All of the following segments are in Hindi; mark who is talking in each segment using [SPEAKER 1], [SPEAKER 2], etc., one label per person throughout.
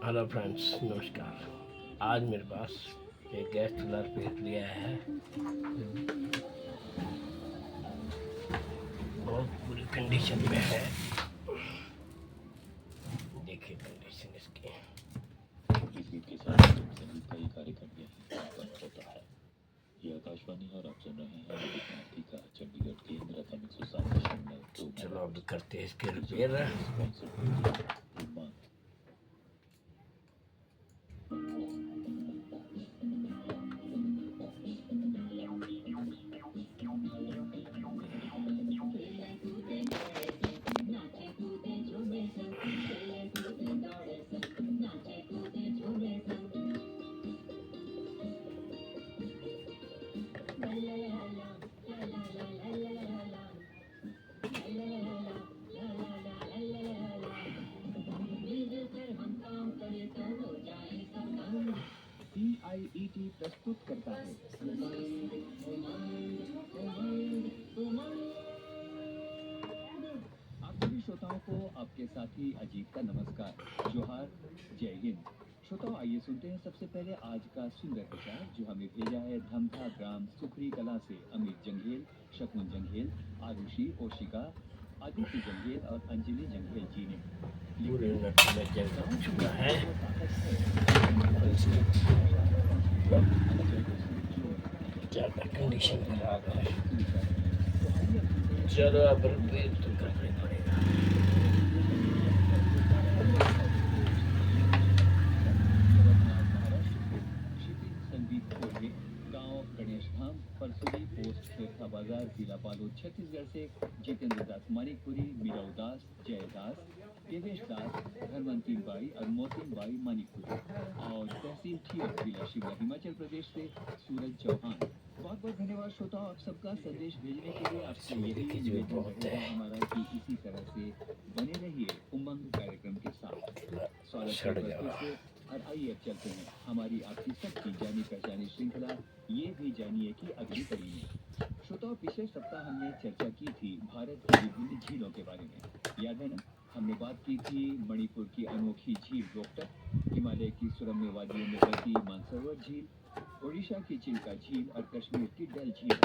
[SPEAKER 1] हेलो फ्रेंड्स, नमस्कार। आज मेरे पास एक गैस चूल्हा रिपेयर लिया है। बहुत बुरी कंडीशन में है। देखिए कंडीशन इसकी।
[SPEAKER 2] इस गीत के साथ संगीत का ये कार्यक्रम समाप्त होता है। ये आकाशवाणी और आप सुन रहे हैं विद्युत भारती का चंडीगढ़ केंद्र FM 107.2।
[SPEAKER 1] चलो अब करते हैं इसके रिपेयर।
[SPEAKER 2] CIET प्रस्तुत करता है आप सभी श्रोताओं को आपके साथी अजीत का नमस्कार, जोहार, जय हिंद। श्रोताओं, आइए सुनते हैं सबसे पहले आज का सुंदर विचार जो हमें भेजा है धमधा ग्राम सुखरी कला से अमित जंघेल, शकुन जंघेल, आरुषि, ओशिका, आदित्य जंघेल और अंजलि जंघेल जी ने।
[SPEAKER 1] पूरे नट में जल चुका है। ज़्यादा कंडीशन खराब है। चलो अब रिपेयर तो करना पड़ेगा।
[SPEAKER 2] संदीप कोल्हे, गांव गणेश धाम, परसुरी पोस्ट, खेरखा बाजार, जिला बालोद, छत्तीसगढ़ से जितेंद्र दास मानिकपुरी, मीरा दास, जय दास, देवेश दास, धनवंती बाई और मोतिन बाई मानिकपुरी, और तहसील ठीरक, जिला शिमला, हिमाचल प्रदेश से सूरज चौहान। बहुत बहुत धन्यवाद श्रोताओं, आप सबका संदेश भेजने के लिए। आपसे यही निवेदन रहेगा हमारा कि इसी तरह से बने रहिए उमंग कार्यक्रम के साथ। स्वागत है और आइए अब चलते हैं हमारी आपकी सबकी जानी पहचानी श्रृंखला ये भी जानिए कि अगली कड़ी में। श्रोताओं, पिछले सप्ताह हमने चर्चा की थी भारत की विभिन्न झीलों के बारे में, याद है ना? हमने बात की थी मणिपुर की अनोखी झील रोहतक, हिमालय की सुरम्य वादियों में बहती मानसरोवर झील, ओडिशा की चिल्का झील और कश्मीर की डल झील।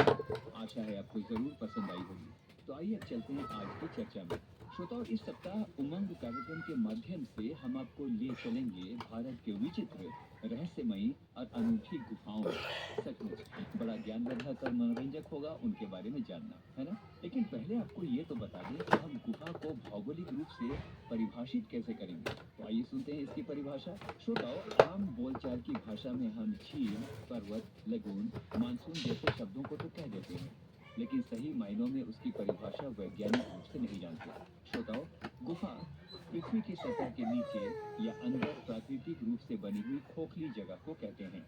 [SPEAKER 2] आशा है आपको जरूर पसंद आई होगी। तो आइए अब चलते हैं आज की चर्चा में। श्रोताओं, इस सप्ताह उमंग कार्यक्रम के माध्यम से हम आपको ले चलेंगे भारत के विचित्र, रहस्यमयी और अनूठी गुफाओं में। सचमुच बड़ा ज्ञानवर्धक और मनोरंजक होगा उनके बारे में जानना, है ना? लेकिन पहले आपको ये तो बता दें कि हम गुफा को भौगोलिक रूप से परिभाषित कैसे करेंगे। तो आइए सुनते हैं इसकी परिभाषा। श्रोताओ, आम बोलचाल की भाषा में हम झील, पर्वत, लगून, मानसून जैसे शब्दों को तो कह देते हैं, लेकिन सही मायनों में उसकी परिभाषा वैज्ञानिक रूप से नहीं जानते। श्रोताओ, गुफा पृथ्वी की सतह के नीचे या अंदर प्राकृतिक रूप से बनी हुई खोखली जगह को कहते हैं।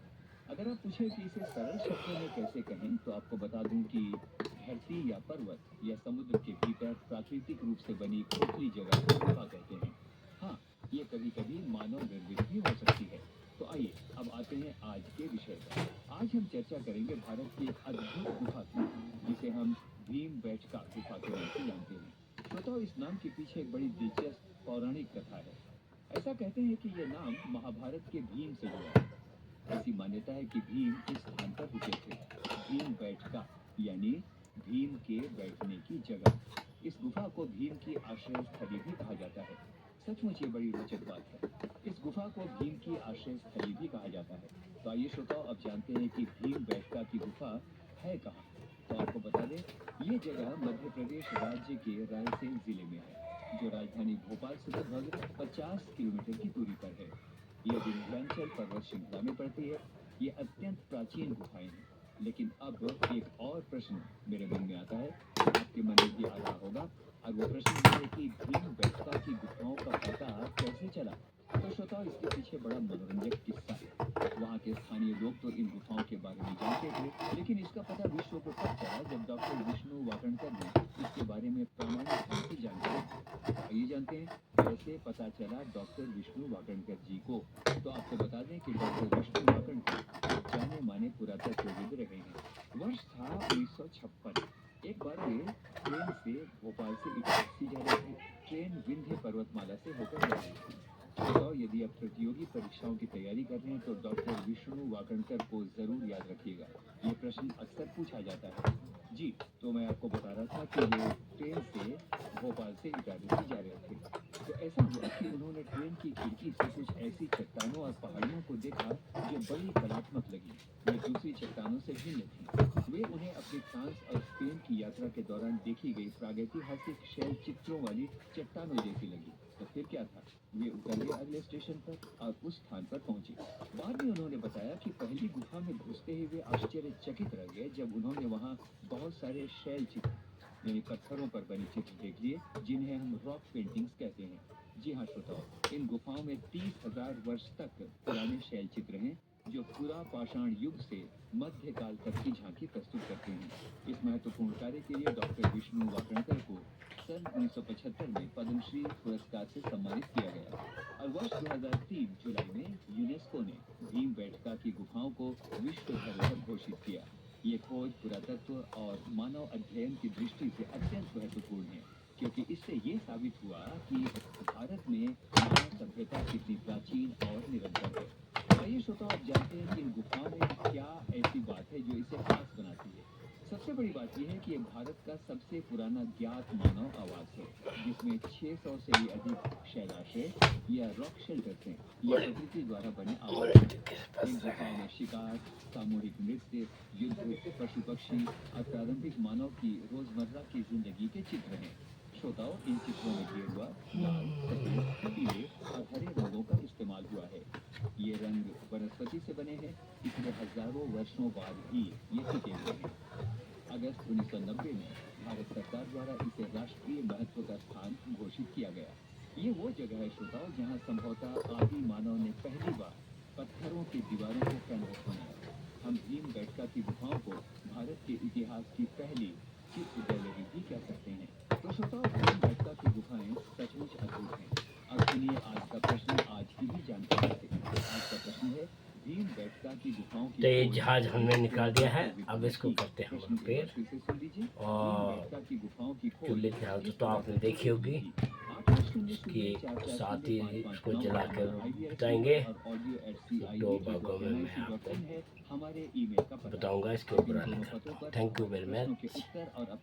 [SPEAKER 2] अगर आप पूछे कि इसे सरल शब्दों में कैसे कहें, तो आपको बता दूं कि धरती या पर्वत या समुद्र के भीतर प्राकृतिक रूप से बनी खोखली जगह को गुफा कहते हैं। हाँ, ये कभी कभी मानव निर्मित भी हो सकती है। तो आइए अब आते हैं आज के विषय पर। आज हम चर्चा करेंगे भारत की एक अद्भुत गुफा की, जिसे हम भीमबेटका गुफा के नाम से जानते हैं। श्रोताओ, इस नाम के पीछे एक बड़ी दिलचस्प पौराणिक कथा है। ऐसा कहते हैं कि यह नाम महाभारत के भीम से जुड़ा है। ऐसी मान्यता है कि भीम इस स्थान पर रुके थे। भीमबेटका यानी भीम के बैठने की जगह। इस गुफा को भीम की आश्रय स्थली भी कहा जाता है। सचमुच ये बड़ी रोचक बात है। इस गुफा को भीम की आश्रय स्थली भी कहा जाता है। तो आइए श्रोताओ, अब जानते हैं कि भीमबेटका की गुफा है कहाँ। तो आपको बता दें, ये जगह मध्य प्रदेश राज्य के रायसेन जिले में है, जो राजधानी भोपाल से लगभग 50 किलोमीटर की दूरी पर है। ये विंध्याचल पर्वत श्रृंखला में पड़ती है। ये अत्यंत प्राचीन गुफाएं हैं। लेकिन अब एक और प्रश्न मेरे मन में आता है, आपके मन में भी आ रहा होगा, और वो प्रश्न ये है कि भीमबेटका की गुफाओं का पता कैसे चला। तो श्रोताओ, इसके पीछे बड़ा मनोरंजक किस्सा है। वहाँ के स्थानीय लोग तो इन गुफाओं के बारे में जानते थे, लेकिन इसका पता विश्व को तब चला जब डॉक्टर विष्णु वाकणकर ने इसके बारे में प्रामाणिक ढंग से जानकारी दी। तो आइए जानते हैं कैसे पता चला डॉक्टर विष्णु वाकणकर जी को। तो आपको बता दें कि डॉक्टर विष्णु वाकणकर जाने माने पुरातत्वविद रहे हैं। वर्ष था 1956। एक बार वे ट्रेन से भोपाल से इटारसी जा रहे थे। ट्रेन विंध्य पर्वतमाला से होकर जा रही थी। तो यदि अब प्रतियोगी परीक्षाओं की तैयारी कर रहे हैं तो डॉक्टर विष्णु वाकणकर को जरूर याद रखिएगा। ये प्रश्न अक्सर पूछा जाता है। जी, तो मैं आपको बता रहा था कि वो ट्रेन से भोपाल से इटारसी जा रहे थे। तो ऐसा हुआ कि उन्होंने ट्रेन की खिड़की से कुछ ऐसी चट्टानों और पहाड़ियों को देखा जो बड़ी कलात्मक लगी। वे दूसरी चट्टानों से भिन्न थी। वे उन्हें अपनी फ्रांस और स्पेन की यात्रा के दौरान देखी गई प्रागैतिहासिक शैल चित्रों वाली चट्टानों जैसी लगी। तो फिर क्या था, वे उतर गए अगले स्टेशन पर और उस स्थान पर पहुंचे। बाद में उन्होंने बताया कि पहली गुफा में घुसते ही वे आश्चर्यचकित रह गए जब उन्होंने वहां बहुत सारे शैल चित्र यानी पत्थरों पर बने चित्र देख लिए, जिन्हें हम रॉक पेंटिंग्स कहते हैं। जी हाँ श्रोताओ, इन गुफाओं में 30,000 वर्ष तक पुराने शैल चित्र हैं जो पुरा पाषाण युग से मध्यकाल तक की झांकी प्रस्तुत करते हैं। इस महत्वपूर्ण कार्य के लिए डॉक्टर विष्णु वाकणकर को सन 1975 में पद्मश्री पुरस्कार से सम्मानित किया गया और वर्ष 2003 जुलाई में यूनेस्को ने भीमबेटका की गुफाओं को विश्व धरोहर घोषित किया। ये खोज पुरातत्व और मानव अध्ययन की दृष्टि से अत्यंत महत्वपूर्ण है, क्योंकि इससे ये साबित हुआ कि भारत में मानव सभ्यता कितनी प्राचीन और निरंतर है। आइए श्रोताओ, आप जानते हैं कि इन गुफाओं में क्या ऐसी बात है जो इसे खास बनाती है। सबसे बड़ी बात यह है कि ये भारत का सबसे पुराना ज्ञात मानव आवास है, जिसमें 600 से भी अधिक शैलाशय या रॉक शेल्टर्स हैं। ये प्रकृति द्वारा बने आवास हैं। इन गुफाओं में शिकार, सामूहिक नृत्य, युद्ध, पशु पक्षी और प्रारंभिक मानव की रोजमर्रा की जिंदगी के चित्र हैं। श्रोताओं, इन चित्रों में गेरुआ, लाल, सफेद, पीले और हरे रंगों का इस्तेमाल हुआ है। ये रंग वनस्पति से बने हैं, इसलिए हजारों वर्षों बाद भी ये टिके हुए हैं। अगस्त 1990 में भारत सरकार द्वारा इसे राष्ट्रीय महत्व का स्थान घोषित किया गया। ये वो जगह है श्रोताओं जहाँ संभवतः आदि मानव ने पहली बार पत्थरों की दीवारों को कैनवस बनाया। हम भीमबेटका की गुफाओं को भारत के इतिहास की पहली चित्र गैलरी भी कह सकते हैं। तो श्रोताओ, भीमबेटका की गुफाएं सचमुच अद्भुत हैं। अब सुनिए आज का प्रश्न, आज की भी जानकारी से। आज का प्रश्न है, भीमबेटका की गुफाओं की
[SPEAKER 1] तो ये
[SPEAKER 2] खोज
[SPEAKER 1] जहाज हमने निकाल दिया है,
[SPEAKER 2] किस
[SPEAKER 1] अब इसको करते हैं
[SPEAKER 2] प्रश्न के
[SPEAKER 1] रिपेयर।
[SPEAKER 2] फिर से सुन लीजिए।
[SPEAKER 1] और
[SPEAKER 2] भीमबेटका की गुफाओं की खोज
[SPEAKER 1] चूल्हे की हालत
[SPEAKER 2] किस
[SPEAKER 1] तो
[SPEAKER 2] तरह
[SPEAKER 1] आपने
[SPEAKER 2] से
[SPEAKER 1] देखी होगी।
[SPEAKER 2] इसकी
[SPEAKER 1] साथ ही इसको जला कर बताएंगे। दो भागों में मैं आपको
[SPEAKER 2] हमारे ईमेल का पता
[SPEAKER 1] बताऊंगा इसके ऊपर लिखा। Thank you very much.
[SPEAKER 2] उत्तर और अपने